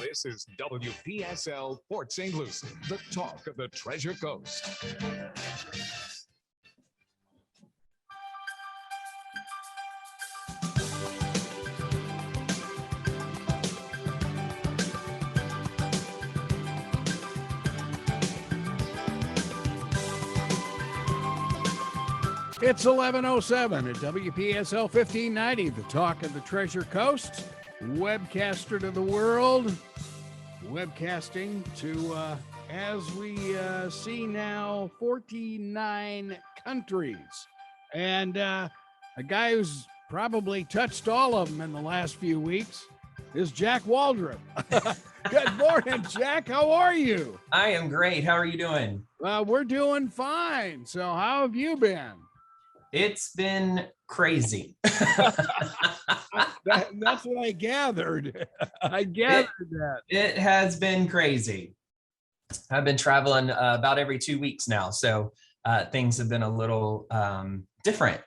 This is WPSL Port St. Lucie, the talk of the Treasure Coast. It's 11:07 at WPSL 1590, the talk of the Treasure Coast, webcaster to the world, webcasting to, as we see now, 49 countries. And a guy who's probably touched all of them in the last few weeks is Jack Waldrop. Good morning, Jack. How are you? I am great. How are you doing? We're doing fine. So how have you been? It's been crazy. That's what I gathered. I gathered that. It has been crazy. I've been traveling about every 2 weeks now, so things have been a little different,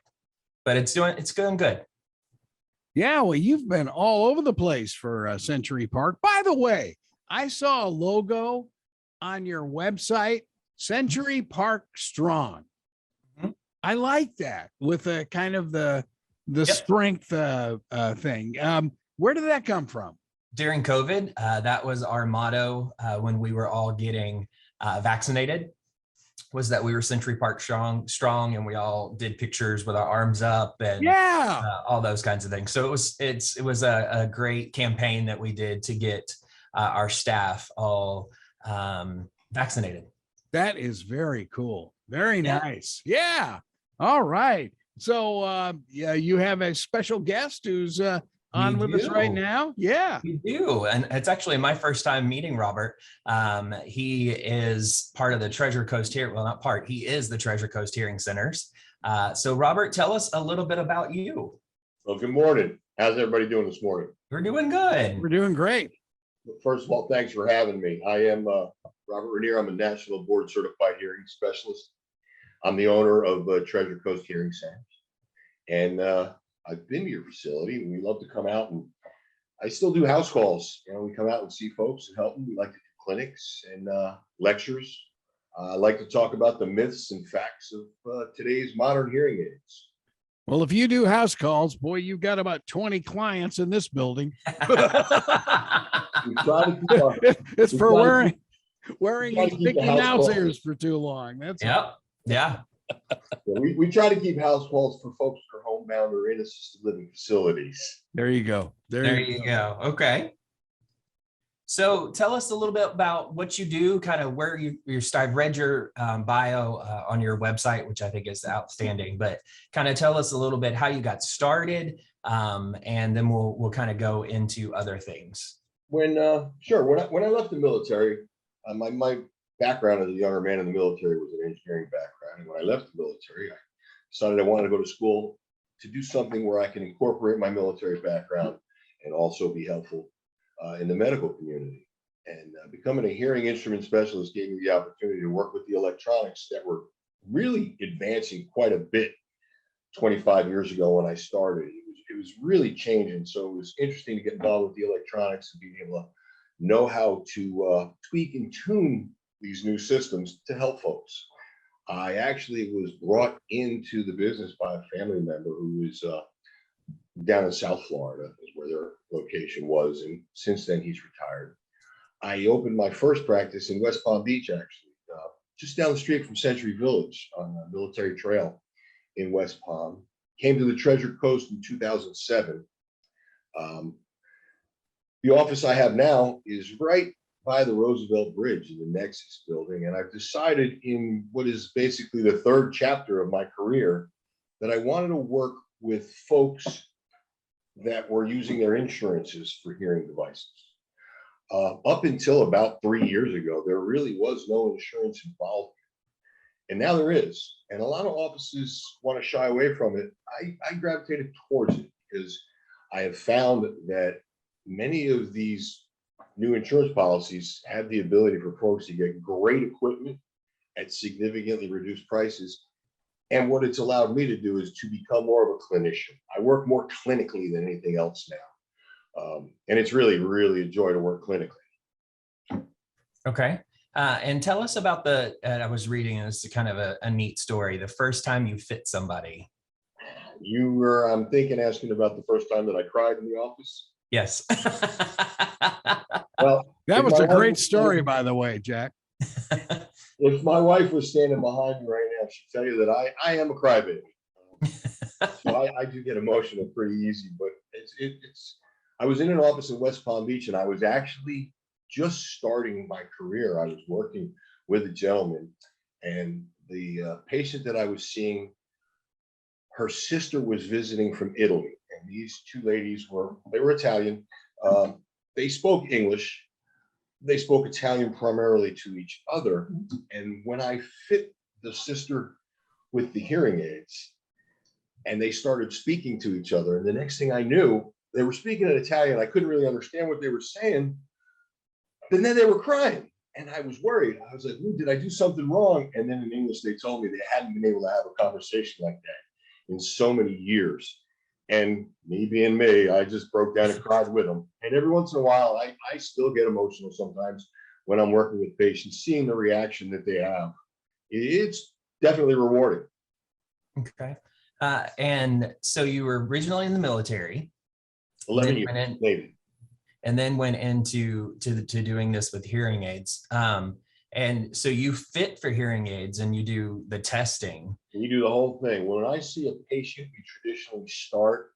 but it's going good. Yeah, well, you've been all over the place for Century Park. By the way, I saw a logo on your website, Century Park Strong. I like that with a kind of the strength thing. Where did that come from? During COVID, that was our motto when we were all getting vaccinated, was that we were Century Park strong, and we all did pictures with our arms up and all those kinds of things. So it was a great campaign that we did to get our staff all vaccinated. That is very cool. Very nice. Yeah. All right. So you have a special guest who's on with us right now. Yeah, we do. And it's actually my first time meeting Robert. He is part of the Treasure Coast here. Well, not part, he is the Treasure Coast Hearing Centers. So Robert, tell us a little bit about you. Well, good morning. How's everybody doing this morning? We're doing good. We're doing great. First of all, thanks for having me. I am Rober Ranere. I'm a National Board Certified Hearing Specialist. I'm the owner of Treasure Coast Hearing Centers. And I've been to your facility, and we love to come out, and I still do house calls. You know, we come out and see folks and help them. We like to do clinics and lectures. I like to talk about the myths and facts of today's modern hearing aids. Well, if you do house calls, boy, you've got about 20 clients in this building. It's for wearing these Mickey Mouse ears for too long. That's yeah. We try to keep house calls for folks that are homebound or in assisted living facilities. There you go. There you go. Okay. So tell us a little bit about what you do, kind of where I've read your bio on your website, which I think is outstanding, but kind of tell us a little bit how you got started, and then we'll kind of go into other things. When I left the military, my background as a younger man in the military was an engineering background. And when I left the military, I decided I wanted to go to school to do something where I can incorporate my military background and also be helpful in the medical community. And becoming a hearing instrument specialist gave me the opportunity to work with the electronics that were really advancing quite a bit 25 years ago when I started. It was really changing. So it was interesting to get involved with the electronics and being able to know how to tweak and tune these new systems to help folks. I actually was brought into the business by a family member who was down in South Florida, is where their location was, and since then he's retired. I opened my first practice in West Palm Beach, actually, just down the street from Century Village on a military trail in West Palm. Came to the Treasure Coast in 2007. The office I have now is right by the Roosevelt Bridge in the Nexus building. And I've decided in what is basically the third chapter of my career that I wanted to work with folks that were using their insurances for hearing devices. Up until about 3 years ago, there really was no insurance involved. And now there is. And a lot of offices want to shy away from it. I gravitated towards it because I have found that many of these new insurance policies have the ability for folks to get great equipment at significantly reduced prices. And what it's allowed me to do is to become more of a clinician. I work more clinically than anything else now. And it's really, really a joy to work clinically. Okay. And tell us about I was reading, and it's kind of a neat story. The first time you fit somebody. You were, I'm thinking, asking about the first time that I cried in the office. Yes. Well, That if was my a wife great was story, standing- by the way, Jack. If my wife was standing behind me right now, she'd tell you that I am a crybaby. So I do get emotional pretty easy, but it's, I was in an office in West Palm Beach, and I was actually just starting my career. I was working with a gentleman, and the patient that I was seeing, her sister was visiting from Italy, and these two ladies they were Italian. They spoke English. They spoke Italian primarily to each other. And when I fit the sister with the hearing aids, and they started speaking to each other, and the next thing I knew, they were speaking in Italian. I couldn't really understand what they were saying. And then they were crying, and I was worried. I was like, "Ooh, did I do something wrong?" And then in English, they told me they hadn't been able to have a conversation like that in so many years. And me being me, I just broke down and cried with them. And every once in a while, I still get emotional sometimes when I'm working with patients, seeing the reaction that they have. It's definitely rewarding. Okay. And so you were originally in the military. 11 then years, went in- maybe. and then went into to doing this with hearing aids. And so you fit for hearing aids, and you do the testing. You do the whole thing. When I see a patient, we traditionally start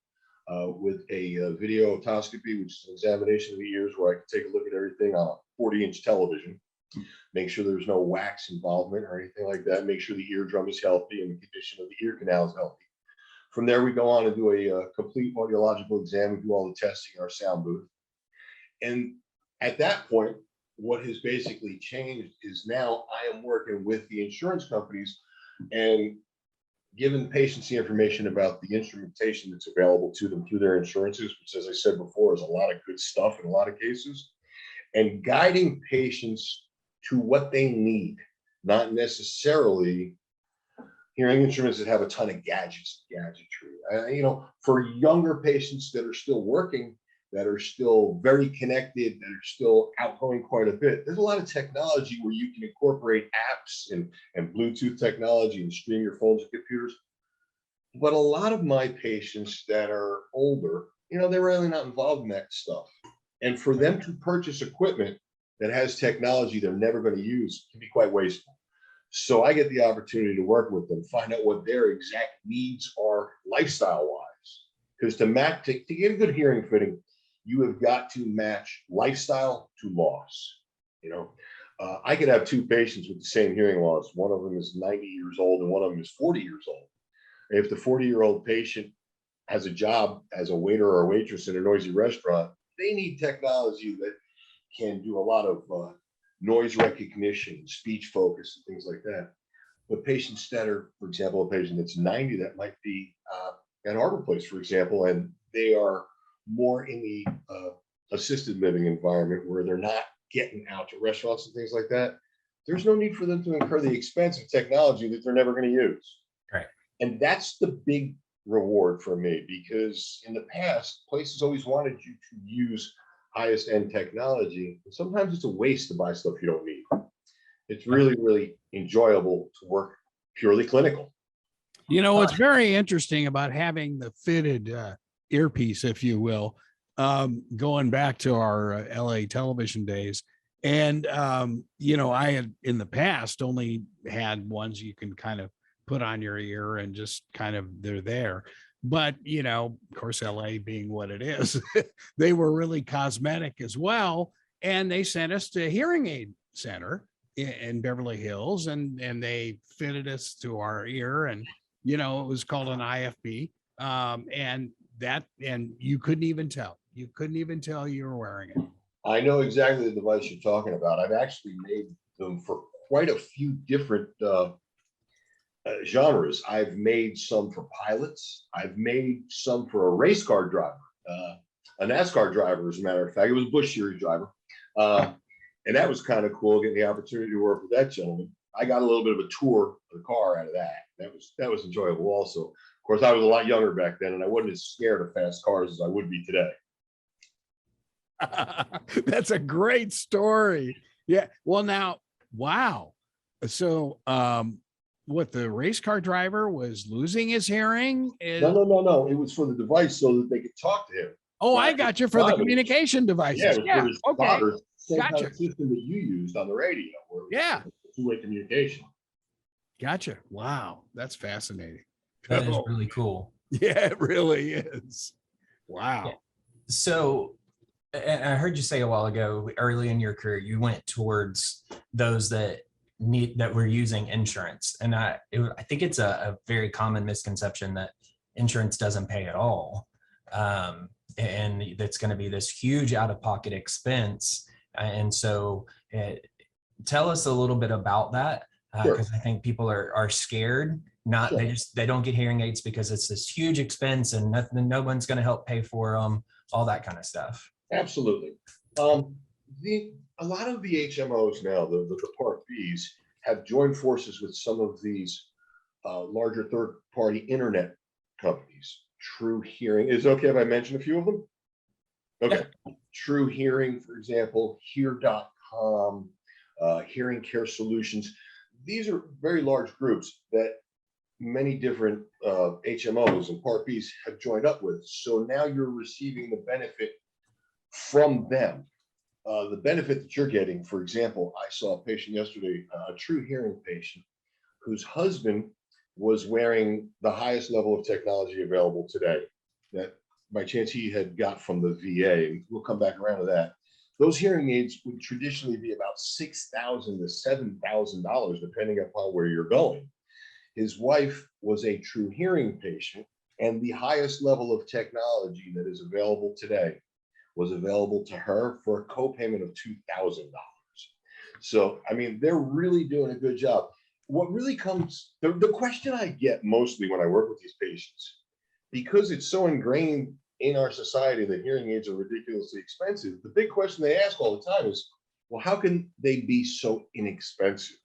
with a video otoscopy, which is an examination of the ears, where I can take a look at everything on a 40-inch television, make sure there's no wax involvement or anything like that, make sure the eardrum is healthy and the condition of the ear canal is healthy. From there, we go on and do a complete audiological exam. We do all the testing in our sound booth. And at that point, what has basically changed is now I am working with the insurance companies and giving patients the information about the instrumentation that's available to them through their insurances, which, as I said before, is a lot of good stuff in a lot of cases, and guiding patients to what they need, not necessarily hearing instruments that have a ton of gadgetry. For younger patients that are still working, that are still very connected, that are still outgoing quite a bit, there's a lot of technology where you can incorporate apps and Bluetooth technology and stream your phones and computers. But a lot of my patients that are older, they're really not involved in that stuff. And for them to purchase equipment that has technology they're never going to use can be quite wasteful. So I get the opportunity to work with them, find out what their exact needs are lifestyle wise. Because to get a good hearing fitting, you have got to match lifestyle to loss. I could have two patients with the same hearing loss. One of them is 90 years old and one of them is 40 years old. If the 40-year-old patient has a job as a waiter or a waitress in a noisy restaurant, they need technology that can do a lot of noise recognition, speech focus, and things like that. But patients that are, for example, a patient that's 90, that might be at Harbor Place, for example, and they are more in the assisted living environment where they're not getting out to restaurants and things like that. There's no need for them to incur the expense of technology that they're never going to use. Right. And that's the big reward for me, because in the past, places always wanted you to use highest end technology. And sometimes it's a waste to buy stuff you don't need. It's really, really enjoyable to work purely clinical. What's very interesting about having the fitted earpiece, if you will, going back to our LA television days. And, I had in the past only had ones you can kind of put on your ear and just kind of they're there. But, of course, LA being what it is, they were really cosmetic as well. And they sent us to a hearing aid center in Beverly Hills, and they fitted us to our ear. And, it was called an IFB. And you couldn't even tell. You couldn't even tell you were wearing it. I know exactly the device you're talking about. I've actually made them for quite a few different genres. I've made some for pilots. I've made some for a race car driver, a NASCAR driver, as a matter of fact. It was a Busch Series driver. And that was kind of cool, getting the opportunity to work with that gentleman. I got a little bit of a tour of the car out of that. That was enjoyable also. Of course, I was a lot younger back then, and I wasn't as scared of fast cars as I would be today. That's a great story. Yeah. Well, now, wow. So, what, the race car driver was losing his hearing? No. It was for the device so that they could talk to him. Oh, I got you, for the communication devices. Yeah, it was Yeah. for his Okay. spotters, same kind Gotcha. of system that you used on the radio, where it was Yeah. two-way communication. Gotcha. Wow. That's fascinating. That is Oh, really cool. yeah, it really is. Wow. Yeah. So, and I heard you say a while ago, early in your career, you went towards those that were using insurance. And I think it's a very common misconception that insurance doesn't pay at all. And that's going to be this huge out-of-pocket expense. And so tell us a little bit about that, because I think people are scared. They don't get hearing aids because it's this huge expense and no one's going to help pay for them, all that kind of stuff. Absolutely. A lot of the HMOs now, the Part Bs, have joined forces with some of these larger third-party internet companies. True Hearing. Is it okay if I mention a few of them? Okay. Yeah. True Hearing, for example, Hear.com, Hearing Care Solutions. These are very large groups that many different HMOs and Part Bs have joined up with. So now you're receiving the benefit from them. The benefit that you're getting, for example, I saw a patient yesterday, a True Hearing patient, whose husband was wearing the highest level of technology available today that by chance he had got from the VA. And we'll come back around to that. Those hearing aids would traditionally be about $6,000 to $7,000, depending upon where you're going. His wife was a True Hearing patient, and the highest level of technology that is available today was available to her for a co-payment of $2,000. So, I mean, they're really doing a good job. What really comes, the question I get mostly when I work with these patients, because it's so ingrained in our society that hearing aids are ridiculously expensive, the big question they ask all the time is, well, how can they be so inexpensive?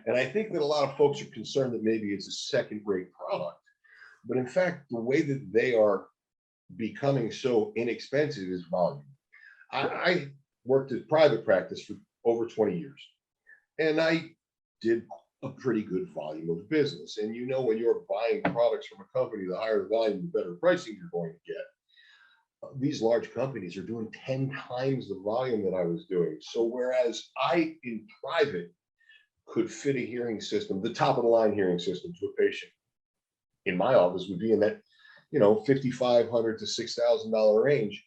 And I think that a lot of folks are concerned that maybe it's a second-rate product. But in fact, the way that they are becoming so inexpensive is volume. I worked in private practice for over 20 years, and I did a pretty good volume of business. And you know, when you're buying products from a company, the higher the volume, the better pricing you're going to get. These large companies are doing 10 times the volume that I was doing. So whereas I, in private, could fit a hearing system, the top of the line hearing system, to a patient in my office would be in that, $5,500 to $6,000 range,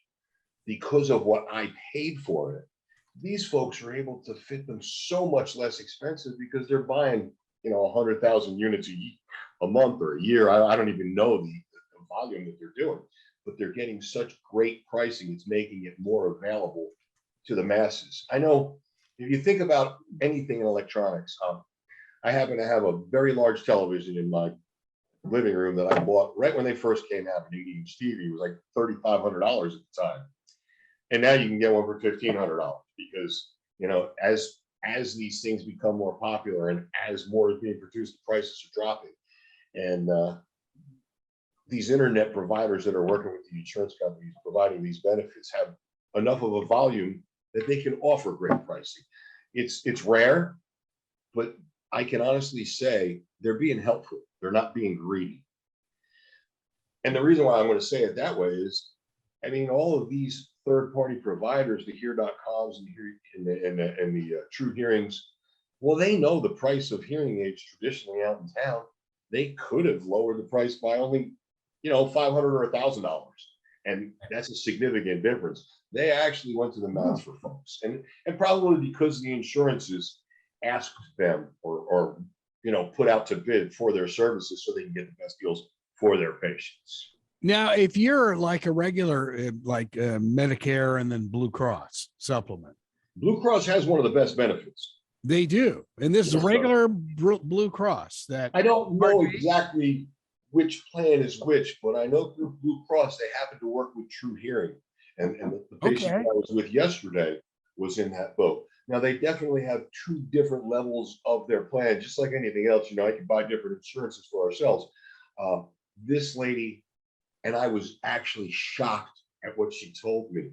because of what I paid for it. These folks are able to fit them so much less expensive because they're buying, 100,000 units a month or a year. I don't even know the volume that they're doing, but they're getting such great pricing. It's making it more available to the masses. I know if you think about anything in electronics, I happen to have a very large television in my living room that I bought right when they first came out. An 80-inch TV was like $3,500 at the time, and now you can get one for $1,500 because as these things become more popular and as more is being produced, the prices are dropping. And these internet providers that are working with the insurance companies providing these benefits have enough of a volume that they can offer great pricing. It's rare, but I can honestly say they're being helpful. They're not being greedy. And the reason why I'm going to say it that way is, all of these third-party providers, the Hear.coms and the True Hearings, well, they know the price of hearing aids traditionally out in town. They could have lowered the price by only, $500 or $1,000, and that's a significant difference. They actually went to the max for folks, and probably because the insurances asked them or put out to bid for their services so they can get the best deals for their patients. Now, if you're like a regular, Medicare and then Blue Cross supplement, Blue Cross has one of the best benefits. They do, and this is a regular Blue Cross. That I don't know exactly which plan is which, but I know through Blue Cross they happen to work with True Hearing, and the patient I was with yesterday was in that boat. Now, they definitely have two different levels of their plan, just like anything else. I can buy different insurances for ourselves. This lady, and I was actually shocked at what she told me.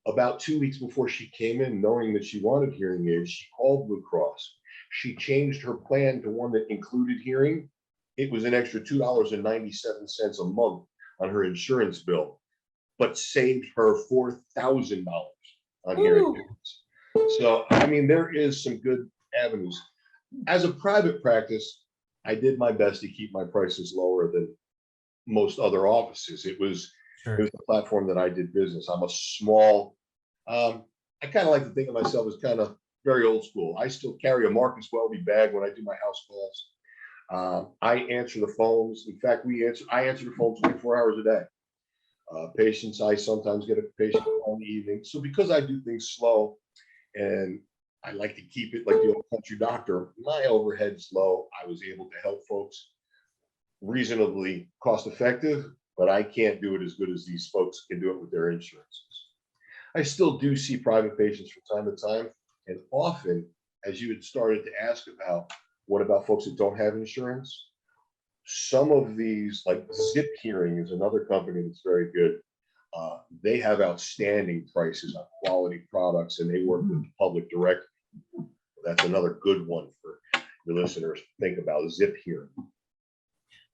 About 2 weeks before she came in, knowing that she wanted hearing aids, she called Blue Cross. She changed her plan to one that included hearing. It was an extra $2.97 a month on her insurance bill, but saved her $4,000 on hearing aids. So, I mean, there is some good avenues. As a private practice, I did my best to keep my prices lower than most other offices. It was the platform that I did business. I'm a small, I kind of like to think of myself as kind of very old school. I still carry a Marcus Welby bag when I do my house calls. I answer the phones. In fact, I answer the phone 24 hours a day. Patients, I sometimes get a patient call in the evening. So because I do things slow and I like to keep it like the old country doctor, my overhead's low. I was able to help folks reasonably cost effective, but I can't do it as good as these folks can do it with their insurances. I still do see private patients from time to time, and often, as you had started to ask about, what about folks that don't have insurance? Some of these, like Zip Hearing is another company that's very good. They have outstanding prices on quality products, and they work with the public directly. That's another good one for the listeners to think about, Zip Hearing.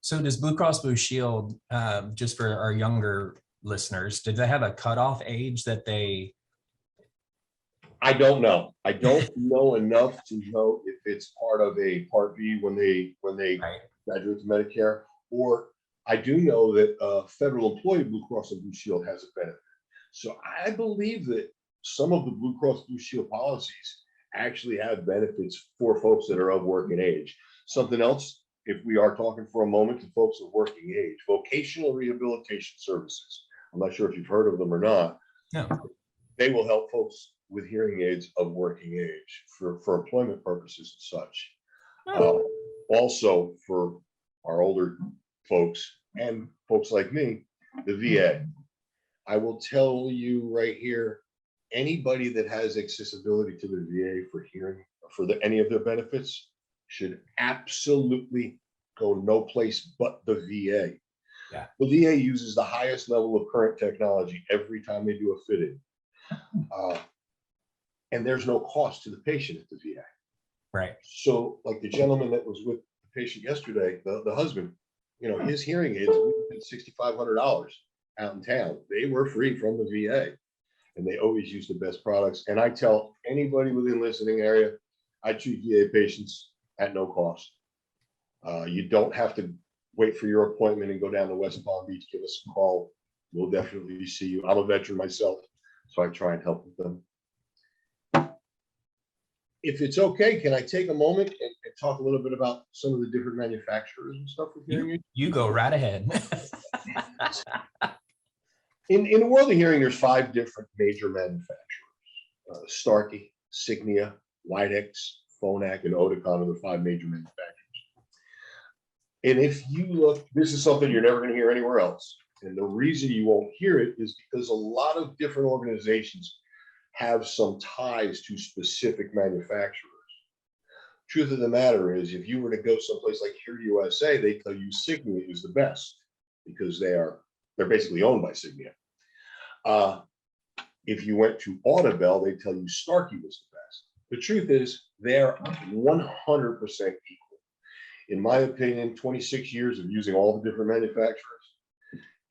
So does Blue Cross Blue Shield, just for our younger listeners, did they have a cutoff age that they? I don't know. I don't know enough to know if it's part of a Part B when they graduate to Medicare, or I do know that federal employee Blue Cross and Blue Shield has a benefit. So I believe that some of the Blue Cross Blue Shield policies actually have benefits for folks that are of working age. Something else, if we are talking for a moment to folks of working age, vocational rehabilitation services. I'm not sure if you've heard of them or not. No. They will help folks with hearing aids of working age for employment purposes and such. Also for our older folks and folks like me, the VA. I will tell you right here, anybody that has accessibility to the VA for hearing, for any of their benefits, should absolutely go no place but the VA. Yeah. The VA uses the highest level of current technology every time they do a fitting. And there's no cost to the patient at the VA. Right. So like the gentleman that was with the patient yesterday, the husband, you know, his hearing aids $6,500 out in town. They were free from the VA, and they always use the best products. And I tell anybody within listening area, I treat VA patients at no cost. You don't have to wait for your appointment and go down to West Palm Beach. Give us a call. We'll definitely see you. I'm a veteran myself, so I try and help with them. If it's okay, can I take a moment and talk a little bit about some of the different manufacturers and stuff with hearing aids? You go right ahead. In the world of hearing, there's 5 different major manufacturers. Starkey, Signia, Widex, Phonak, and Oticon are the 5 major manufacturers. And if you look, this is something you're never going to hear anywhere else. And the reason you won't hear it is because a lot of different organizations have some ties to specific manufacturers. Truth of the matter is, if you were to go someplace like Here USA, they tell you Signia is the best because they're basically owned by Signia. If you went to Audibel, they tell you Starkey was the best. The truth is, they're 100% equal. In my opinion, 26 years of using all the different manufacturers,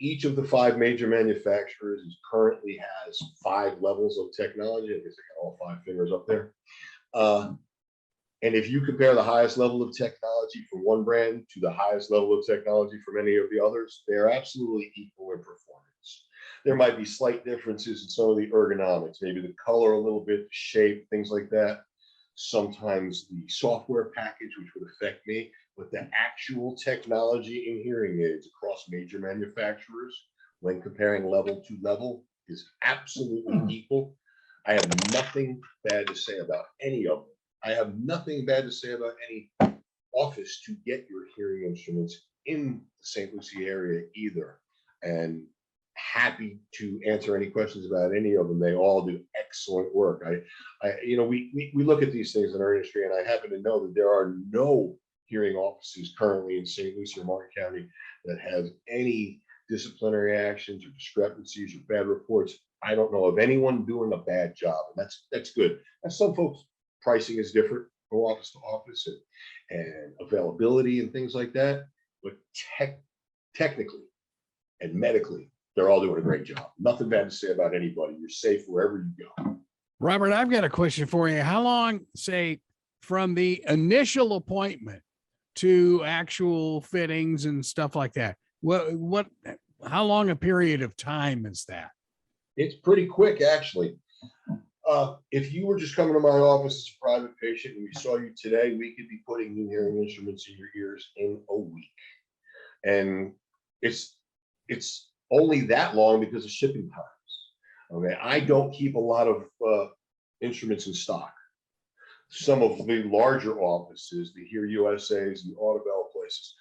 each of the 5 major manufacturers currently has 5 levels of technology. I guess I got all 5 fingers up there. And if you compare the highest level of technology from one brand to the highest level of technology from any of the others, they're absolutely equal in performance. There might be slight differences in some of the ergonomics, maybe the color a little bit, the shape, things like that. Sometimes the software package, which would affect me, but the actual technology in hearing aids across major manufacturers, when comparing level to level, is absolutely equal. I have nothing bad to say about any of them. I have nothing bad to say about any office to get your hearing instruments in the St. Lucie area either. And happy to answer any questions about any of them. They all do excellent work. We look at these things in our industry, and I happen to know that there are no hearing offices currently in St. Lucie or Martin County that have any disciplinary actions or discrepancies or bad reports. I don't know of anyone doing a bad job, and that's good. And some folks pricing is different from office to office, and availability and things like that. But technically and medically, they're all doing a great job. Nothing bad to say about anybody. You're safe wherever you go. Robert, I've got a question for you. How long, say, from the initial appointment to actual fittings and stuff like that? How long a period of time is that? It's pretty quick, actually. If you were just coming to my office as a private patient and we saw you today, we could be putting new hearing instruments in your ears in a week. And it's only that long because of shipping times. Okay, I don't keep a lot of instruments in stock. Some of the larger offices, the Hear USA's, the Audibel places,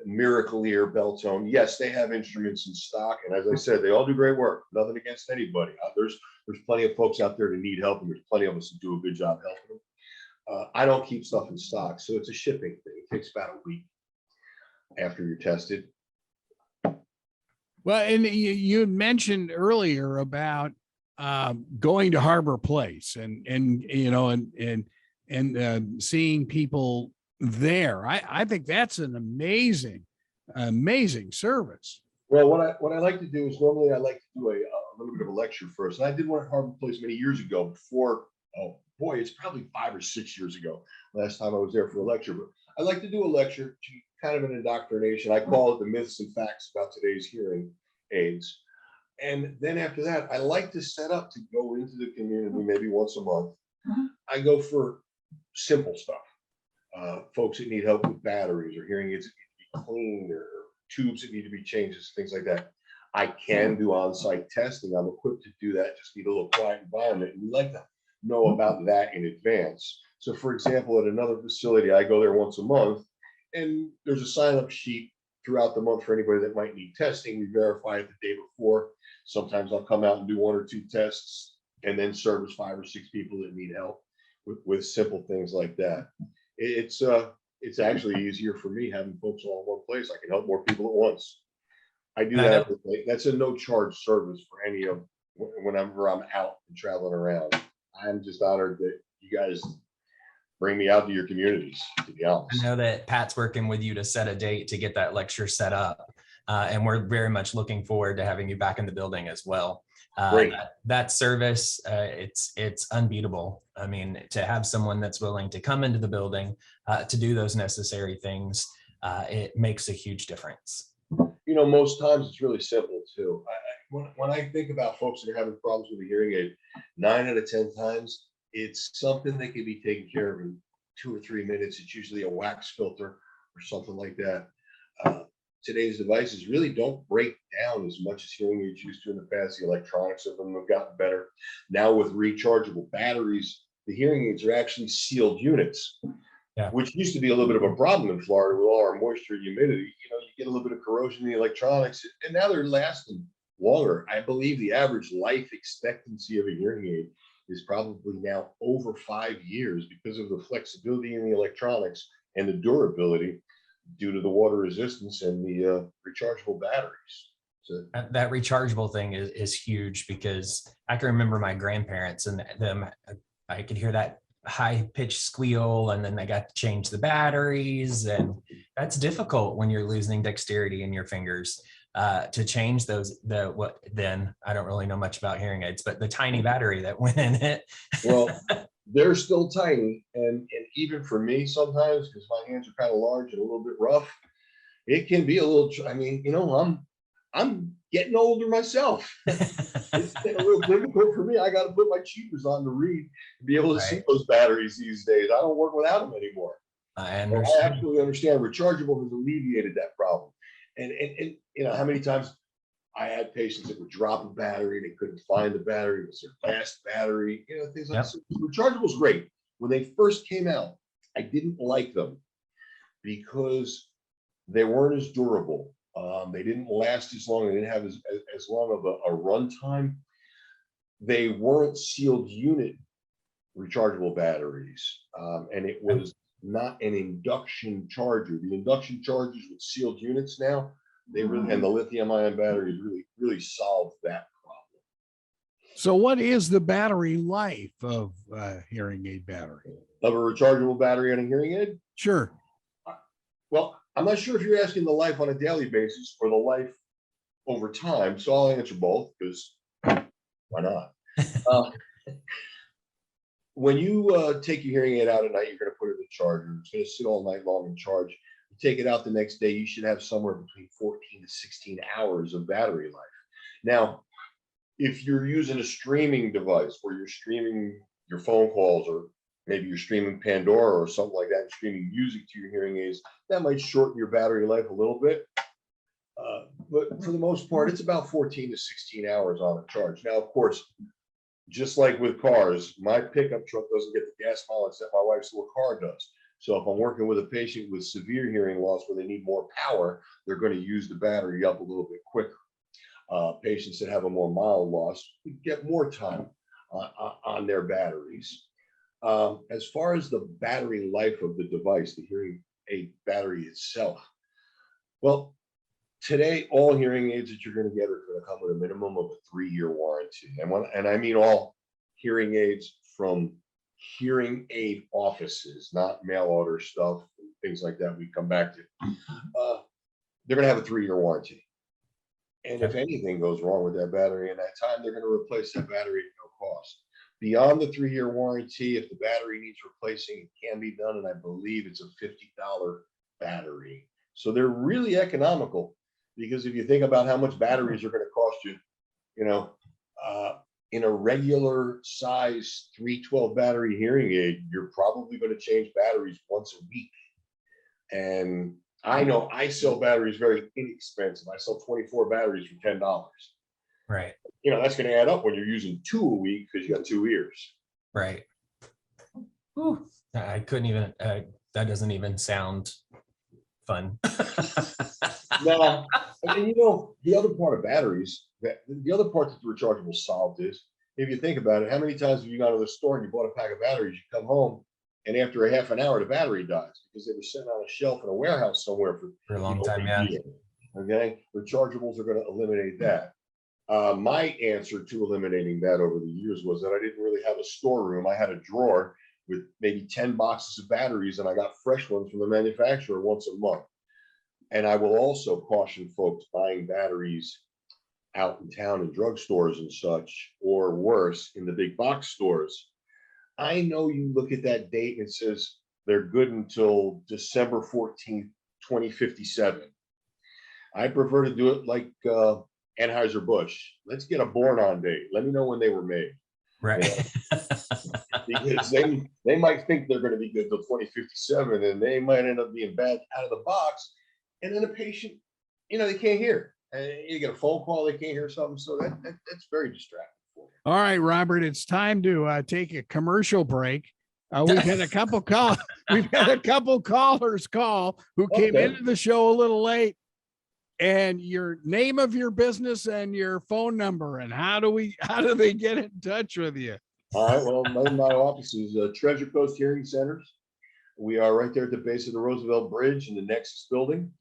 Miracle Ear, Beltone, yes, they have instruments in stock. And as I said, they all do great work. Nothing against anybody. There's plenty of folks out there that need help, and there's plenty of us that do a good job helping them. I don't keep stuff in stock, so it's a shipping thing. It takes about a week after you're tested. Well, and you mentioned earlier about going to Harbor Place and seeing people there. I think that's an amazing service. Well, what I like to do is normally I like to do a little bit of a lecture first. And I did one at Harbor Place many years ago before. Oh boy, it's probably 5 or 6 years ago. Last time I was there for a lecture, but I like to do a lecture to kind of an indoctrination. I call it the myths and facts about today's hearing aids. And then after that, I like to set up to go into the community maybe once a month. I go for simple stuff. Folks that need help with batteries or hearing aids that need to be cleaned or tubes that need to be changed, things like that. I can do on-site testing. I'm equipped to do that. Just need a little quiet environment. And we like to know about that in advance. So for example, at another facility, I go there once a month and there's a sign-up sheet throughout the month for anybody that might need testing. We verify it the day before. Sometimes I'll come out and do 1 or 2 tests and then service 5 or 6 people that need help with simple things like that. It's actually easier for me having folks all in one place. I can help more people at once. I do that. That's a no charge service for any of whenever I'm out and traveling around. I'm just honored that you guys bring me out to your communities, to be honest. I know that Pat's working with you to set a date to get that lecture set up. And we're very much looking forward to having you back in the building as well. That service, it's unbeatable. I mean, to have someone that's willing to come into the building to do those necessary things, it makes a huge difference. Most times it's really simple too. When I think about folks that are having problems with a hearing aid, 9 out of 10 times, it's something that can be taken care of in 2 or 3 minutes. It's usually a wax filter or something like that. Today's devices really don't break down as much as hearing aids used to in the past. The electronics of them have gotten better. Now with rechargeable batteries, the hearing aids are actually sealed units, which used to be a little bit of a problem in Florida with all our moisture and humidity. You get a little bit of corrosion in the electronics, and now they're lasting longer. I believe the average life expectancy of a hearing aid is probably now over 5 years because of the flexibility in the electronics and the durability due to the water resistance and the rechargeable batteries. So that rechargeable thing is huge, because I can remember my grandparents and them. I could hear that high-pitched squeal, and then they got to change the batteries, and that's difficult when you're losing dexterity in your fingers to change those. Then I don't really know much about hearing aids, but the tiny battery that went in it. Well, they're still tiny, and even for me sometimes, because my hands are kind of large and a little bit rough, it can be a little. I mean, I'm getting older myself. It's been a little difficult for me. I got to put my cheaters on to read and be able to see those batteries these days. I don't work without them anymore. I understand. I absolutely understand. Rechargeable has alleviated that problem. And how many times I had patients that would drop a battery, they couldn't find the battery, it was their last battery, things like that. Rechargeable is great. When they first came out, I didn't like them because they weren't as durable. They didn't last as long. They didn't have as long of a run time. They weren't sealed unit rechargeable batteries, and it was not an induction charger. The induction chargers with sealed units now, and the lithium-ion batteries really solved that problem. So what is the battery life of hearing aid battery? Of a rechargeable battery on a hearing aid? Sure. Well, I'm not sure if you're asking the life on a daily basis or the life over time. So I'll answer both because why not? When you take your hearing aid out at night, you're going to put it in the charger. It's going to sit all night long and charge. You take it out the next day, you should have somewhere between 14 to 16 hours of battery life. Now, if you're using a streaming device where you're streaming your phone calls, or maybe you're streaming Pandora or something like that, and streaming music to your hearing aids, that might shorten your battery life a little bit. But for the most part, it's about 14 to 16 hours on a charge. Now, of course, just like with cars, my pickup truck doesn't get the gas mileage that my wife's little car does. So if I'm working with a patient with severe hearing loss where they need more power, they're going to use the battery up a little bit quicker. Patients that have a more mild loss get more time on their batteries. As far as the battery life of the device, the hearing aid battery itself, well, today, all hearing aids that you're going to get are going to come with a minimum of a 3-year warranty. And I mean all hearing aids from hearing aid offices, not mail order stuff, things like that we come back to. They're going to have a 3-year warranty. And if anything goes wrong with that battery in that time, they're going to replace that battery at no cost. Beyond the 3-year warranty, if the battery needs replacing, it can be done. And I believe it's a $50 battery. So they're really economical. Because if you think about how much batteries are going to cost you, in a regular size 312 battery hearing aid, you're probably going to change batteries once a week. And I know I sell batteries very inexpensive. I sell 24 batteries for $10. Right. That's going to add up when you're using 2 a week because you got 2 ears. Right. Whew. I couldn't even, that doesn't even sound fun. No, and the other part of batteries, the other part that the rechargeable solved is, if you think about it, how many times have you gone to the store and you bought a pack of batteries, you come home, and after a half an hour, the battery dies because they were sitting on a shelf in a warehouse somewhere for a long time, yeah. Okay, rechargeables are going to eliminate that. My answer to eliminating that over the years was that I didn't really have a storeroom. I had a drawer with maybe 10 boxes of batteries, and I got fresh ones from the manufacturer once a month. And I will also caution folks buying batteries out in town in drugstores and such, or worse, in the big box stores. I know you look at that date and it says they're good until December 14th, 2057. I prefer to do it like Anheuser-Busch. Let's get a born-on date. Let me know when they were made. Right. Because they might think they're going to be good till 2057, and they might end up being bad out of the box. And then a patient, they can't hear. You get a phone call, they can't hear something. So that's very distracting for you. All right, Robert, it's time to take a commercial break. We've had a couple callers call who came into the show a little late. And your name of your business and your phone number, and how do they get in touch with you? All right. Well, my office is Treasure Coast Hearing Centers. We are right there at the base of the Roosevelt Bridge in the Nexus building.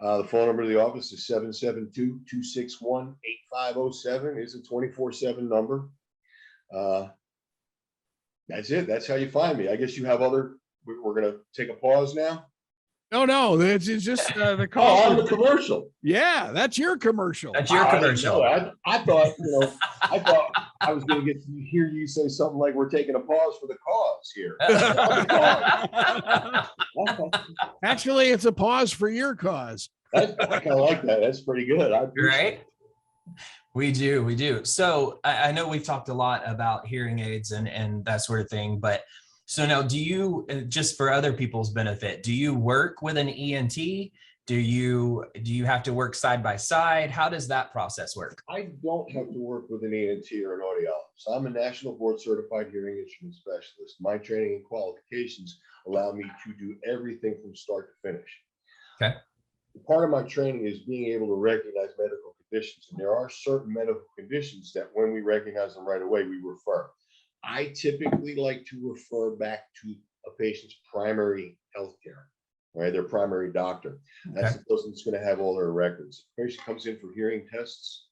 The phone number of the office is 772-261-8507. It's a 24/7 number. That's it. That's how you find me. I guess you have other. We're going to take a pause now. No, it's just the call. Oh, I'm the commercial. Yeah, that's your commercial. That's your commercial. I thought I was going to get to hear you say something like we're taking a pause for the cause here. Actually, it's a pause for your cause. I kind of like that. That's pretty good. Right? We do. So I know we've talked a lot about hearing aids and that sort of thing, but so now do you, just for other people's benefit, do you work with an ENT? Do you have to work side by side? How does that process work? I don't have to work with an ENT or an audiologist. I'm a national board certified hearing instrument specialist. My training and qualifications allow me to do everything from start to finish. Okay. Part of my training is being able to recognize medical conditions. And there are certain medical conditions that when we recognize them right away, we refer. I typically like to refer back to a patient's primary health care, right? Their primary doctor. That's the person that's going to have all their records. If a patient comes in for hearing tests,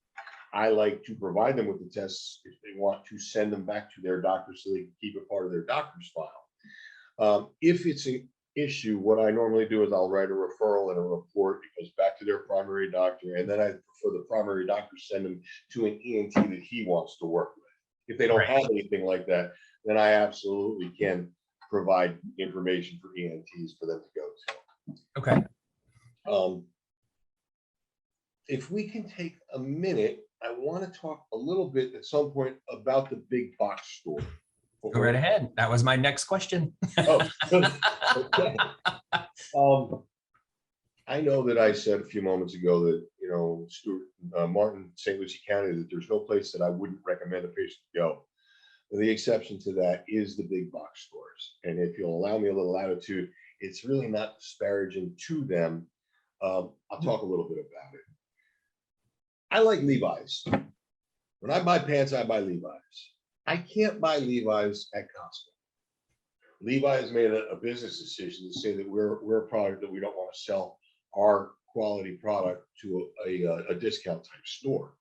I like to provide them with the tests if they want to send them back to their doctor so they can keep it part of their doctor's file. If it's an issue, what I normally do is I'll write a referral and a report. It goes back to their primary doctor, and then I prefer the primary doctor send them to an ENT that he wants to work with. If they don't have anything like that, then I absolutely can provide information for ENTs for them to go to. Okay. If we can take a minute, I want to talk a little bit at some point about the big box store. Go right ahead. That was my next question. Oh, okay. I know that I said a few moments ago that, you know, Stuart, Martin, St. Lucie County, that there's no place that I wouldn't recommend a patient to go. The exception to that is the big box stores. And if you'll allow me a little latitude, it's really not disparaging to them. I'll talk a little bit about it. I like Levi's. When I buy pants, I buy Levi's. I can't buy Levi's at Costco. Levi has made a business decision to say that we're a product that we don't want to sell our quality product to a discount type store.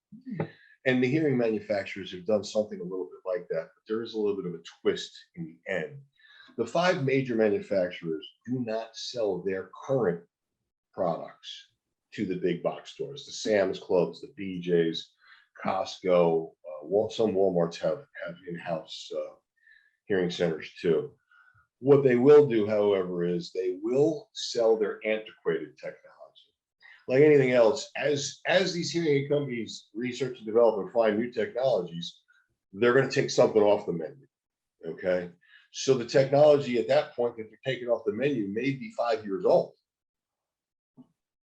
And the hearing manufacturers have done something a little bit like that, but there is a little bit of a twist in the end. The 5 major manufacturers do not sell their current products to the big box stores, the Sam's Clubs, the BJ's, Costco, some Walmarts have in-house hearing centers too. What they will do, however, is they will sell their antiquated technology. Like anything else, as these hearing aid companies research and develop and find new technologies, they're going to take something off the menu. Okay, so the technology at that point that they're taking off the menu may be 5 years old.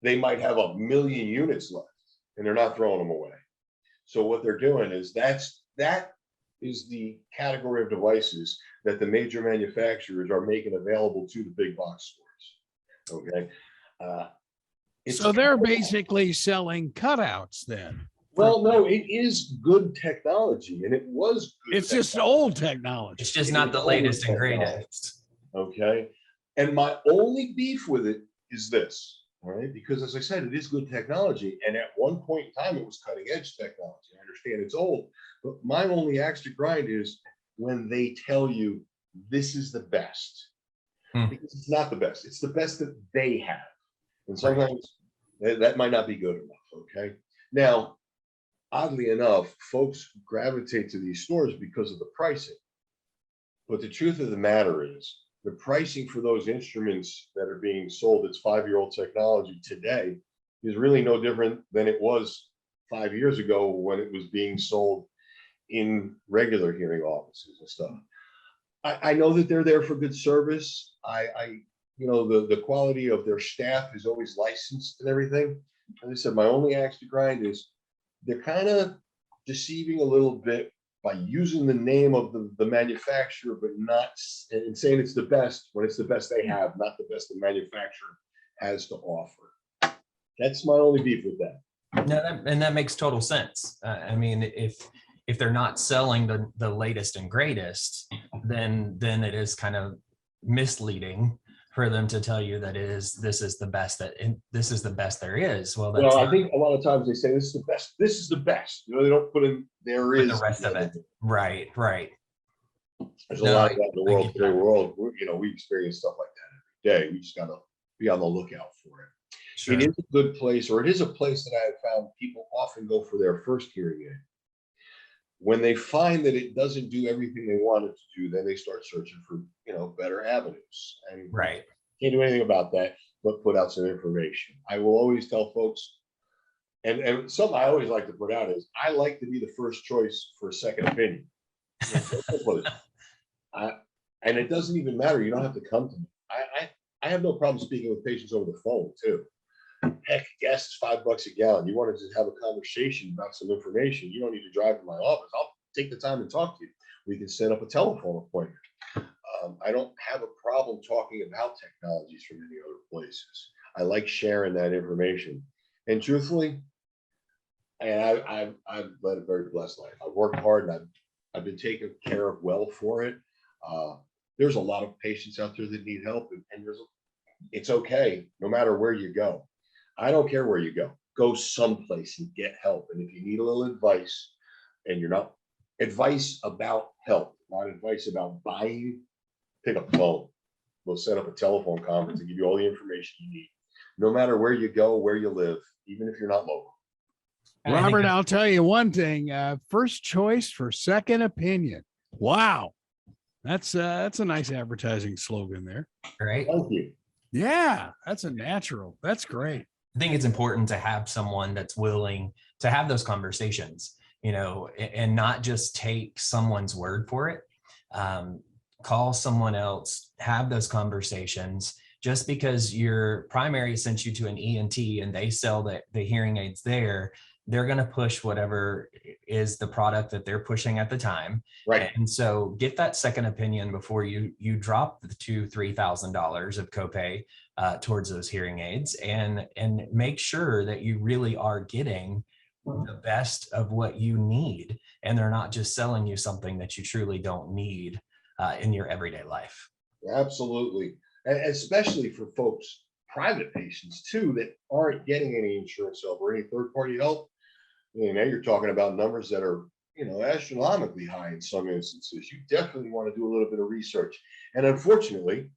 They might have 1 million units left, and they're not throwing them away. So what they're doing is that is the category of devices that the major manufacturers are making available to the big box stores. Okay. So they're basically selling cutouts then. Well, no, it is good technology, and it was good. It's just old technology. It's just not the latest and greatest. Okay. And my only beef with it is this. All right, because as I said, it is good technology, and at one point in time, it was cutting edge technology. I understand it's old, but my only axe to grind is when they tell you this is the best, because it's not the best. It's the best that they have, and sometimes that might not be good enough. Okay, now, oddly enough, folks gravitate to these stores because of the pricing, but the truth of the matter is, the pricing for those instruments that are being sold, it's 5-year-old technology today, is really no different than it was 5 years ago when it was being sold in regular hearing offices and stuff. I know that they're there for good service. You know, the quality of their staff is always licensed and everything. As I said, my only axe to grind is they're kind of deceiving a little bit by using the name of the manufacturer, but not and saying it's the best when it's the best they have, not the best the manufacturer has to offer. That's my only beef with that. No, and that makes total sense. I mean, if they're not selling the latest and greatest, then it is kind of misleading for them to tell you that this is the best there is. Well, I think a lot of times they say this is the best. This is the best. You know, they don't put in there is the rest of it. Right. There's a lot of that in the world today. We experience stuff like that every day. We just got to be on the lookout for it. Sure. It is a good place, or it is a place that I have found people often go for their first hearing aid. When they find that it doesn't do everything they want it to do, then they start searching for, better avenues. And right. Can't do anything about that, but put out some information. I will always tell folks, and something I always like to put out is I like to be the first choice for a second opinion. And it doesn't even matter. You don't have to come to me. I have no problem speaking with patients over the phone too. Heck, gas is $5 a gallon. You want to just have a conversation about some information. You don't need to drive to my office. I'll take the time and talk to you. We can set up a telephone appointment. I don't have a problem talking about technologies from any other places. I like sharing that information. And truthfully, and I've led a very blessed life. I've worked hard, and I've been taken care of well for it. There's a lot of patients out there that need help, and it's okay no matter where you go. I don't care where you go. go someplace and get help. And if you need a little advice and you're not advice about health, not advice about buying, pick up the phone. We'll set up a telephone conference and give you all the information you need, no matter where you go, where you live, even if you're not local. Robert, I'll tell you one thing, first choice for second opinion. Wow. That's a nice advertising slogan there. Right. Thank you. Yeah, that's a natural. That's great. I think it's important to have someone that's willing to have those conversations, you know, and not just take someone's word for it. Call someone else, have those conversations. Just because your primary sent you to an ENT and they sell the hearing aids there, they're going to push whatever is the product that they're pushing at the time. Right. And so get that second opinion before you drop the $2,000-$3,000 of copay towards those hearing aids, and make sure that you really are getting the best of what you need, and they're not just selling you something that you truly don't need in your everyday life. Absolutely. And especially for folks, private patients too, that aren't getting any insurance help or any third-party help. You know, you're talking about numbers that are, you know, astronomically high in some instances. You definitely want to do a little bit of research. And unfortunately,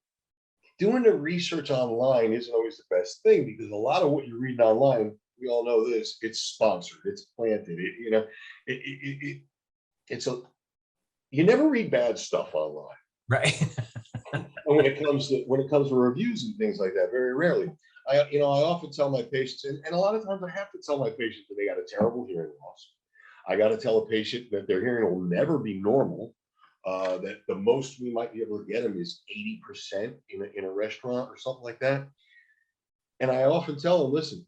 doing the research online isn't always the best thing, because a lot of what you're reading online, we all know this, it's sponsored, it's planted, you never read bad stuff online. Right. And when it comes to reviews and things like that, very rarely. I often tell my patients, and a lot of times I have to tell my patients that they got a terrible hearing loss. I got to tell a patient that their hearing will never be normal, that the most we might be able to get them is 80% in a restaurant or something like that. And I often tell them, listen,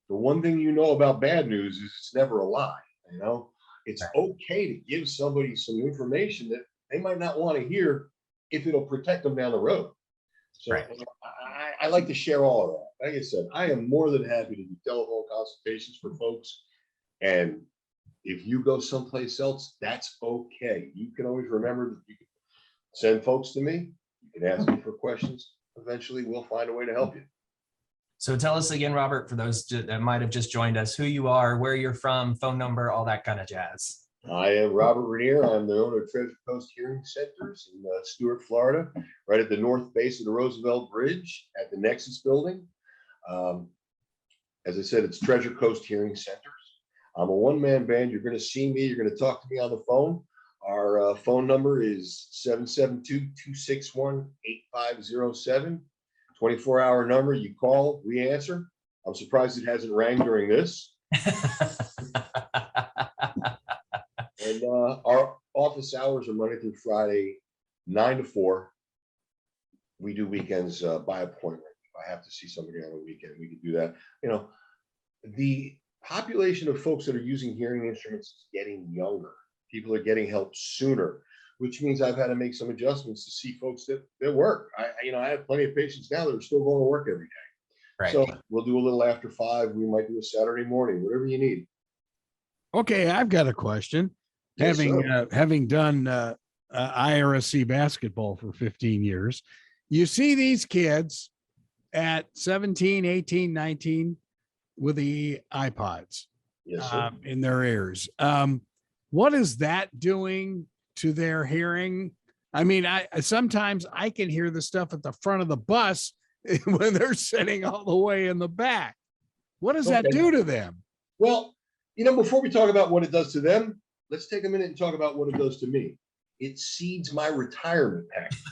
the one thing you know about bad news is it's never a lie. You know, it's okay to give somebody some information that they might not want to hear if it'll protect them down the road. So I like to share all of that. Like I said, I am more than happy to do telephone consultations for folks. And if you go someplace else, that's okay. You can always remember that you can send folks to me. You can ask me for questions. Eventually, we'll find a way to help you. So tell us again, Robert, for those that might have just joined us, who you are, where you're from, phone number, all that kind of jazz. I am Rober Ranere. I'm the owner of Treasure Coast Hearing Centers in Stuart, Florida, right at the north base of the Roosevelt Bridge at the Nexus building. As I said, it's Treasure Coast Hearing Centers. I'm a one-man band. You're going to see me. You're going to talk to me on the phone. Our phone number is 772-261-8507. 24-hour number. You call, we answer. I'm surprised it hasn't rang during this. And our office hours are Monday through Friday, 9 to 4. We do weekends by appointment. If I have to see somebody on a weekend, we can do that. You know, the population of folks that are using hearing instruments is getting younger. People are getting help sooner, which means I've had to make some adjustments to see folks that work. I have plenty of patients now that are still going to work every day. Right. So we'll do a little after 5. We might do a Saturday morning, whatever you need. Okay, I've got a question. Yes, Having done IRSC basketball for 15 years, you see these kids at 17, 18, 19 with the iPods Yes, sir. in their ears. What is that doing to their hearing? I mean, sometimes I can hear the stuff at the front of the bus when they're sitting all the way in the back. What does that do to them? Well, before we talk about what it does to them, let's take a minute and talk about what it does to me. It seeds my retirement package.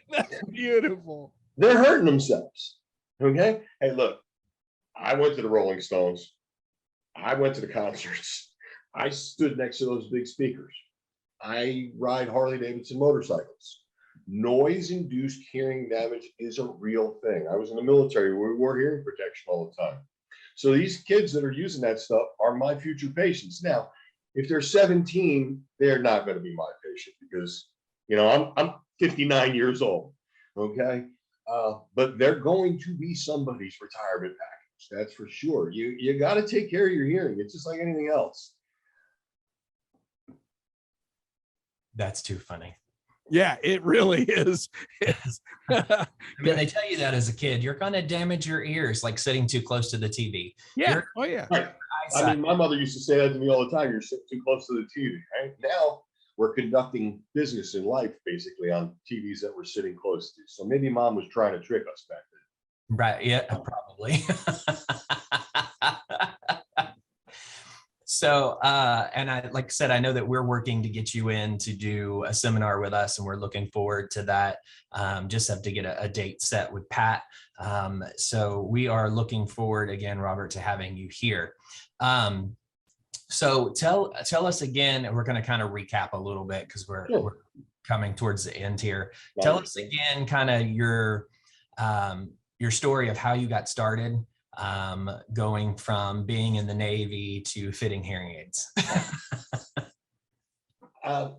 That's beautiful. They're hurting themselves. Okay. Hey, look, I went to the Rolling Stones. I went to the concerts. I stood next to those big speakers. I ride Harley Davidson motorcycles. Noise-induced hearing damage is a real thing. I was in the military where we wore hearing protection all the time. So these kids that are using that stuff are my future patients. Now, if they're 17, they're not going to be my patient because, I'm 59 years old. Okay. But they're going to be somebody's retirement package. That's for sure. You got to take care of your hearing. It's just like anything else. That's too funny. Yeah, it really is. I mean, they tell you that as a kid, you're going to damage your ears, like sitting too close to the TV. Yeah. Oh, yeah. Right. I mean, my mother used to say that to me all the time. You're sitting too close to the TV. Right now, we're conducting business in life basically on TVs that we're sitting close to. So maybe mom was trying to trick us back then. Right. Yeah, probably. So, and like I said, I know that we're working to get you in to do a seminar with us, and we're looking forward to that. Just have to get a date set with Pat. So we are looking forward again, Robert, to having you here. So tell us again, and we're going to kind of recap a little bit because we're coming towards the end here. Tell us again, kind of your story of how you got started. Going from being in the Navy to fitting hearing aids. I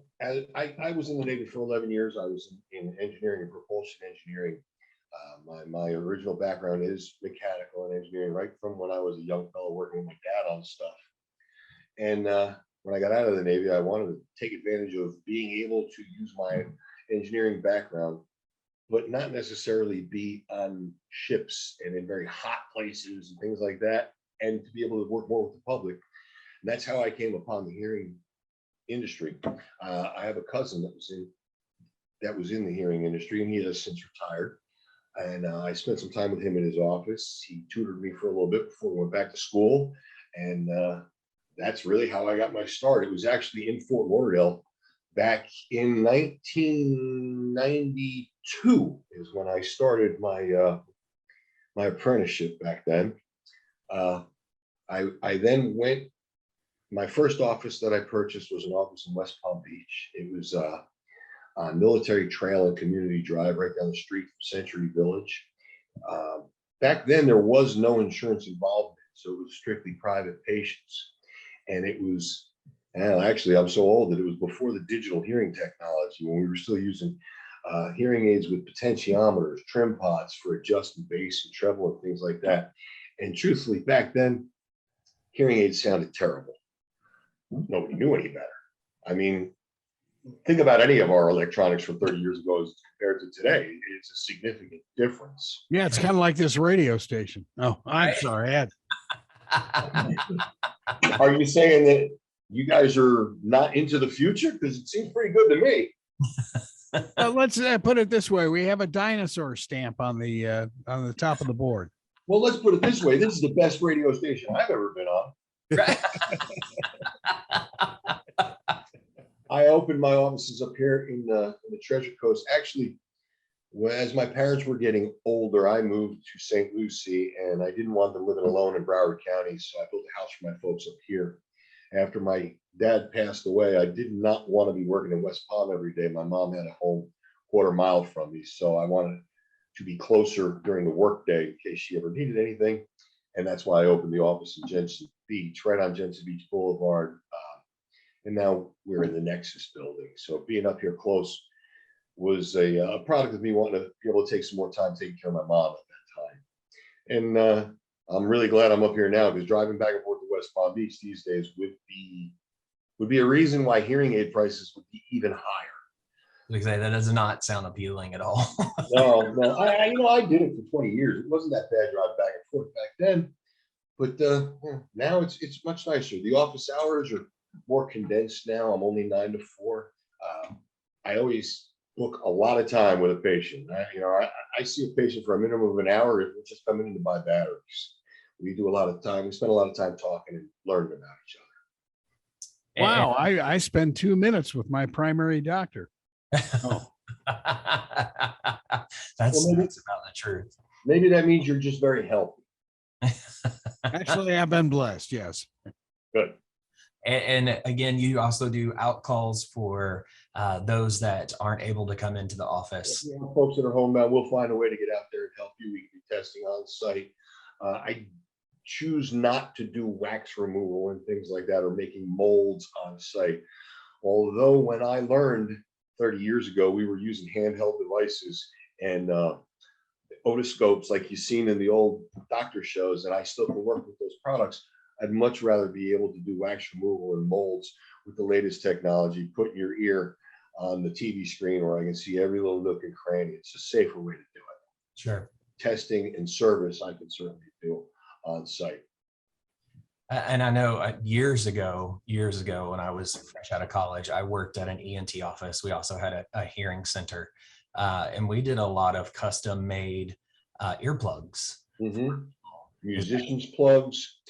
was in the Navy for 11 years. I was in engineering and propulsion engineering. My original background is mechanical and engineering, right from when I was a young fellow working with my dad on stuff. And when I got out of the Navy, I wanted to take advantage of being able to use my engineering background, but not necessarily be on ships and in very hot places and things like that, and to be able to work more with the public. And that's how I came upon the hearing industry. I have a cousin that was in the hearing industry, and he has since retired. And I spent some time with him in his office. He tutored me for a little bit before we went back to school. And that's really how I got my start. It was actually in Fort Lauderdale back in 1992 is when I started my my apprenticeship back then. I then went, my first office that I purchased was an office in West Palm Beach. It was on Military Trail and Community Drive right down the street from Century Village. Back then, there was no insurance involvement, so it was strictly private patients. And it was, and actually, I'm so old that it was before the digital hearing technology, when we were still using hearing aids with potentiometers, trim pots for adjusting bass and treble and things like that. And truthfully, back then, hearing aids sounded terrible. Nobody knew any better. I mean, think about any of our electronics from 30 years ago as compared to today. It's a significant difference. Yeah, it's kind of like this radio station. Oh, I'm sorry, Ed. Are you saying that you guys are not into the future? Because it seems pretty good to me. Let's put it this way: we have a dinosaur stamp on the top of the board. Well, let's put it this way: this is the best radio station I've ever been on. I opened my offices up here in the Treasure Coast. Actually, as my parents were getting older, I moved to St. Lucie, and I didn't want them living alone in Broward County, so I built a house for my folks up here. After my dad passed away, I did not want to be working in West Palm every day. My mom had a home quarter mile from me, so I wanted to be closer during the workday in case she ever needed anything. And that's why I opened the office in Jensen Beach, right on Jensen Beach Boulevard. And now we're in the Nexus building. So being up here close was a product of me wanting to be able to take some more time taking care of my mom at that time. And I'm really glad I'm up here now, because driving back and forth to West Palm Beach these days would be a reason why hearing aid prices would be even higher. That does not sound appealing at all. No. I did it for 20 years. It wasn't that bad driving back and forth back then, but now it's much nicer. The office hours are more condensed now. I'm only 9 to 4. I always book a lot of time with a patient. I see a patient for a minimum of an hour if we're just coming in to buy batteries. We spend a lot of time talking and learning about each other. Wow, I spend 2 minutes with my primary doctor. Oh. That's about the truth. Maybe that means you're just very healthy. Actually, I've been blessed. Yes. Good. And again, you also do out calls for those that aren't able to come into the office. Yeah, folks that are homebound, we'll find a way to get out there and help you. We can do testing on site. I choose not to do wax removal and things like that, or making molds on site. Although when I learned 30 years ago, we were using handheld devices and otoscopes like you've seen in the old doctor shows, and I still can work with those products. I'd much rather be able to do wax removal and molds with the latest technology, put in your ear. on the TV screen where I can see every little nook and cranny. It's a safer way to do it. Sure. Testing and service, I can certainly do on site. And I know years ago, when I was fresh out of college, I worked at an ENT office. We also had a hearing center, and we did a lot of custom made earplugs. Mm-hmm. Musicians plugs,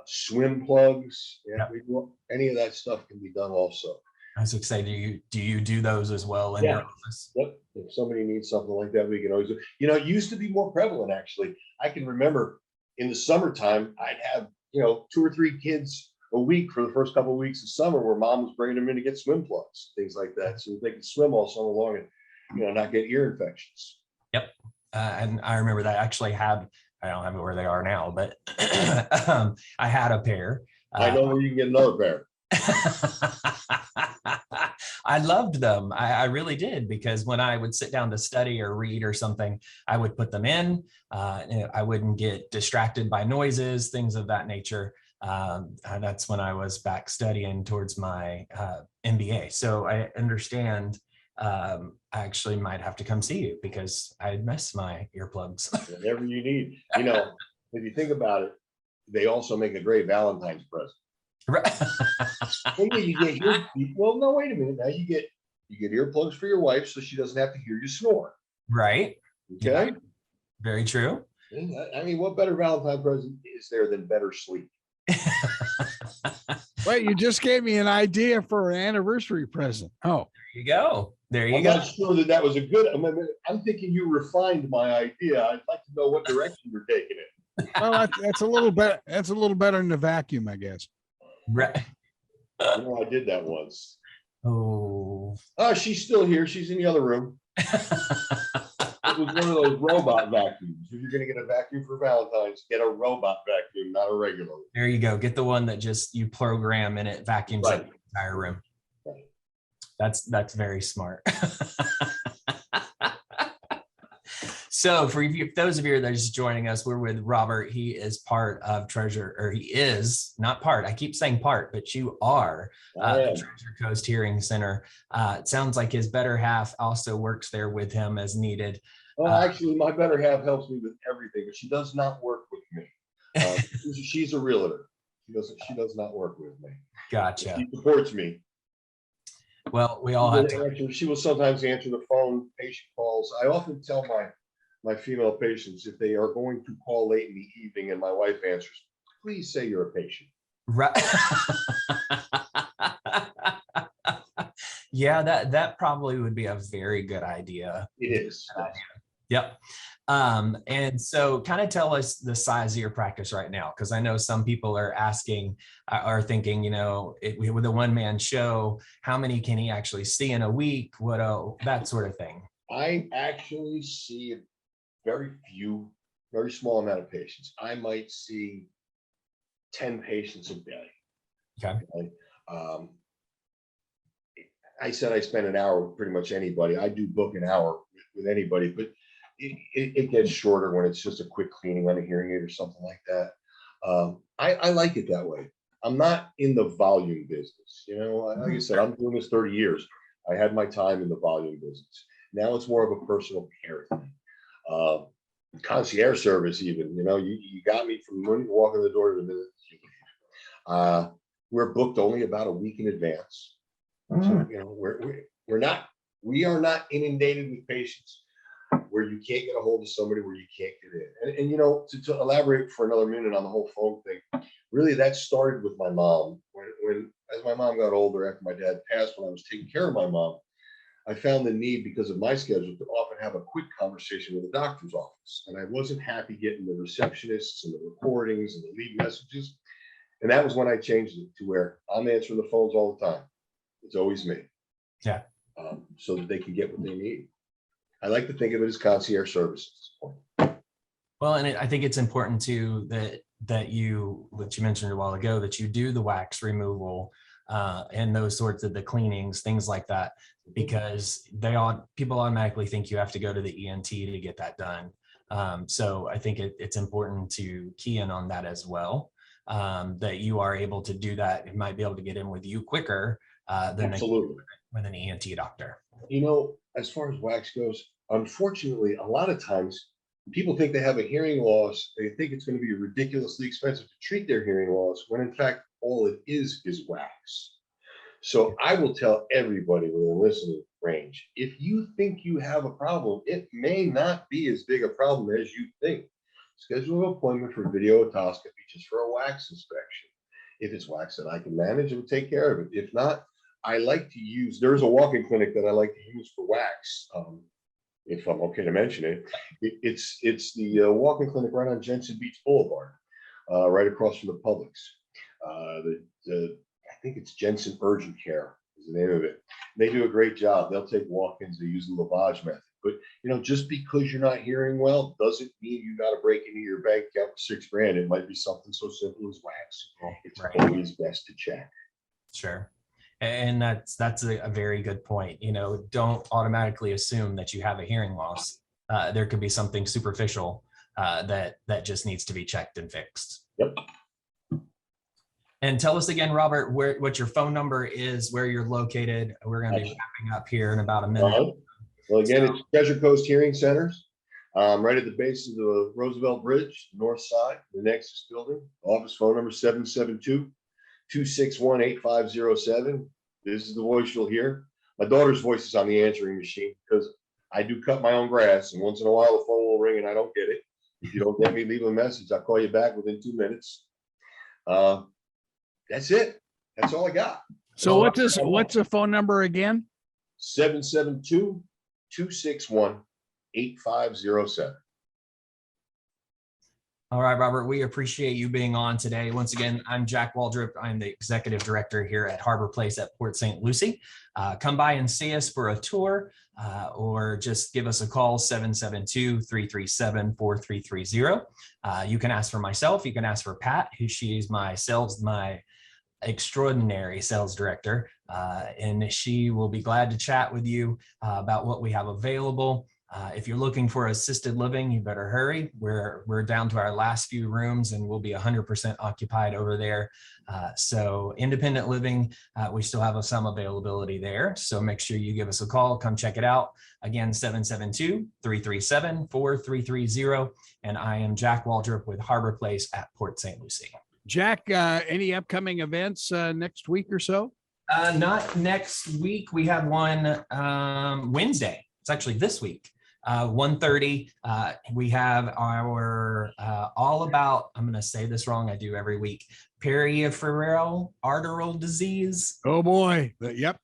swim plugs. Yeah, Yep. Any of that stuff can be done also. I was excited. Do you do those as well in your office? Yep. If somebody needs something like that, we can always do. It used to be more prevalent, actually. I can remember in the summertime, I'd have 2 or 3 kids a week for the first couple of weeks of summer, where mom was bringing them in to get swim plugs, things like that, so they could swim all summer long and not get ear infections. Yep. And I remember that. I don't have it where they are now, but I had a pair. I know where you can get another pair. I loved them. I really did, because when I would sit down to study or read or something, I would put them in. I wouldn't get distracted by noises, things of that nature. That's when I was back studying towards my MBA. So I understand. I actually might have to come see you, because I miss my earplugs. Whatever you need. If you think about it, they also make a great Valentine's present. Right. Well, no, wait a minute. Now you get earplugs for your wife, so she doesn't have to hear you snore. Right. Okay. Yeah. Very true. I mean, what better Valentine's present is there than better sleep? Wait, you just gave me an idea for an anniversary present. Oh, There you go. I'm not sure that was a good. I'm thinking you refined my idea. I'd like to know what direction you're taking it. well, that's a little better. That's a little better than the vacuum, I guess. Right. I did that once. Oh. She's still here. She's in the other room. It was one of those robot vacuums. If you're going to get a vacuum for Valentine's, get a robot vacuum, not a regular one. There you go. Get the one that just you program and it vacuums up the entire room. Right. That's very smart. So for those of you that are just joining us, we're with Robert. He is part of Treasure, or he is not part. I keep saying part, but you are the Treasure Coast Hearing Center. It sounds like his better half also works there with him as needed. Well, actually, my better half helps me with everything, but she does not work with me. She's a realtor. She does not work with me. Gotcha. She supports me. Well, we all have to. She will sometimes answer the phone, patient calls. I often tell my female patients, if they are going to call late in the evening and my wife answers, please say you're a patient. Right. Yeah, that probably would be a very good idea. It is. Yep. And so kind of tell us the size of your practice right now, because I know some people are asking, are thinking, with a one-man show, how many can he actually see in a week? That sort of thing. I actually see very small amount of patients. I might see 10 patients a day. Okay. I said I spend an hour with pretty much anybody. I do book an hour with anybody, but it gets shorter when it's just a quick cleaning on a hearing aid or something like that. I like it that way. I'm not in the volume business. Like I said, I'm doing this 30 years. I had my time in the volume business. Now it's more of a personal care thing. Concierge service, even, you got me from when you walk in the door to the minute you leave. We're booked only about a week in advance. So, we are not inundated with patients where you can't get a hold of somebody, where you can't get in. And to elaborate for another minute on the whole phone thing, really that started with my mom. When as my mom got older, after my dad passed, when I was taking care of my mom, I found the need, because of my schedule, to often have a quick conversation with the doctor's office. And I wasn't happy getting the receptionists and the recordings and the leave messages. And that was when I changed it to where I'm answering the phones all the time. It's always me. Yeah. So that they can get what they need. I like to think of it as concierge services. Well, and I think it's important too that you mentioned a while ago, that you do the wax removal and those sorts of the cleanings, things like that, because people automatically think you have to go to the ENT to get that done. So I think it's important to key in on that as well, that you are able to do that. It might be able to get in with you quicker than Absolutely. with an ENT doctor. You know, as far as wax goes, unfortunately, a lot of times people think they have a hearing loss. They think it's going to be ridiculously expensive to treat their hearing loss, when in fact, all it is wax. So I will tell everybody within the listening range, if you think you have a problem, it may not be as big a problem as you think. Schedule an appointment for video otoscopy, just for a wax inspection. If it's wax that I can manage, I will take care of it. If not, I like to use, there's a walk-in clinic that I like to use for wax. If I'm okay to mention it, it's the walk-in clinic right on Jensen Beach Boulevard, right across from the Publix. I think it's Jensen Urgent Care is the name of it. They do a great job. They'll take walk-ins. They use the lavage method. But you know, just because you're not hearing well doesn't mean you got to break into your bank account for $6,000. It might be something so simple as wax. It's always best to check. Sure. And that's a very good point. You know, don't automatically assume that you have a hearing loss. There could be something superficial that just needs to be checked and fixed. Yep. And tell us again, Robert, what your phone number is, where you're located. We're going to be wrapping up here in about a minute. Well, again, it's Treasure Coast Hearing Centers, right at the base of the Roosevelt Bridge, north side, the Nexus building. Office phone number 772-261-8507. This is the voice you'll hear. My daughter's voice is on the answering machine because I do cut my own grass, and once in a while the phone will ring and I don't get it. If you don't get me, leave a message. I'll call you back within 2 minutes. That's it. That's all I got. So what's the phone number again? 772-261-8507. All right, Robert, we appreciate you being on today. Once again, I'm Jack Waldrop. I'm the executive director here at Harbor Place at Port St. Lucie. Come by and see us for a tour, or just give us a call, 772-337-4330. You can ask for myself. You can ask for Pat, who she's my extraordinary sales director, and she will be glad to chat with you about what we have available. If you're looking for assisted living, you better hurry. We're down to our last few rooms and we'll be 100% occupied over there. So independent living, we still have some availability there. So make sure you give us a call, come check it out. Again, 772-337-4330. And I am Jack Waldrop with Harbor Place at Port St. Lucie. Jack, any upcoming events next week or so? Not next week. We have one Wednesday. It's actually this week. 1:30. We have our all about, I'm going to say this wrong, I do every week, peripheral arterial disease. Oh boy. Yep.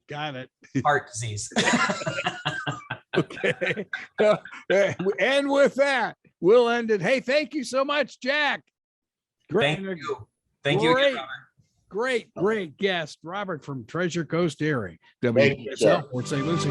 Got it. Heart disease. Okay. And with that, we'll end it. Hey, thank you so much, Jack. Great. Thank you again, Robert. Great guest, Robert from Treasure Coast Hearing, WPSL, Port St. Lucie.